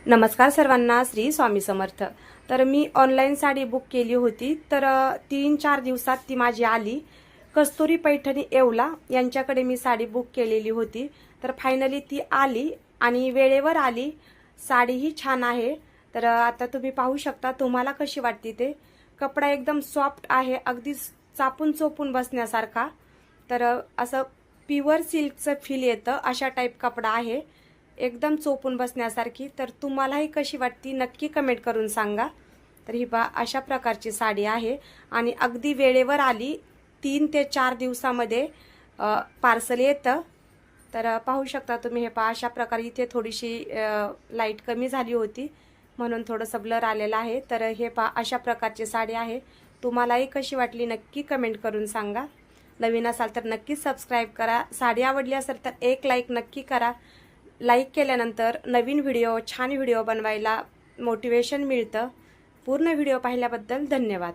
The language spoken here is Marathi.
नमस्कार सर्वांना, श्री स्वामी समर्थ। तर मी ऑनलाईन साडी बुक केली होती, तर 3-4 दिवसात ती माझी आली। कस्तुरी पैठणी येवला यांच्याकडे मी साडी बुक केलेली होती, तर फायनली ती आली आणि वेळेवर आली। साडीही छान आहे। तर आता तुम्ही पाहू शकता, तुम्हाला कशी वाटते ते। कपडा एकदम सॉफ्ट आहे, अगदी चापून चोपून बसण्यासारखा। तर असं प्युअर सिल्कचं फील येतं, अशा टाईप कपडा आहे, एकदम चोपून बसण्यासारखी। तर तुम्हालाही कशी वाटती नक्की कमेंट करून सांगा। तर ही पहा, अशा प्रकारची साडी आहे आणि अगदी वेळेवर आली। 3 ते 4 दिवसामध्ये पार्सल येतं। तर पाहू शकता तुम्ही, हे पहा अशा प्रकारे। इथे थोडीशी लाईट कमी झाली होती म्हणून थोडंसं ब्लर आलेलं आहे। तर हे पहा, अशा प्रकारची साडी आहे। तुम्हालाही कशी वाटली नक्की कमेंट करून सांगा। नवीन असाल तर नक्कीच सबस्क्राईब करा। साडी आवडली असेल तर एक लाईक नक्की करा। लाईक केल्यानंतर नवीन व्हिडिओ, छान व्हिडिओ बनवायला मोटिवेशन मिळतं। पूर्ण व्हिडिओ पाहिल्याबद्दल धन्यवाद।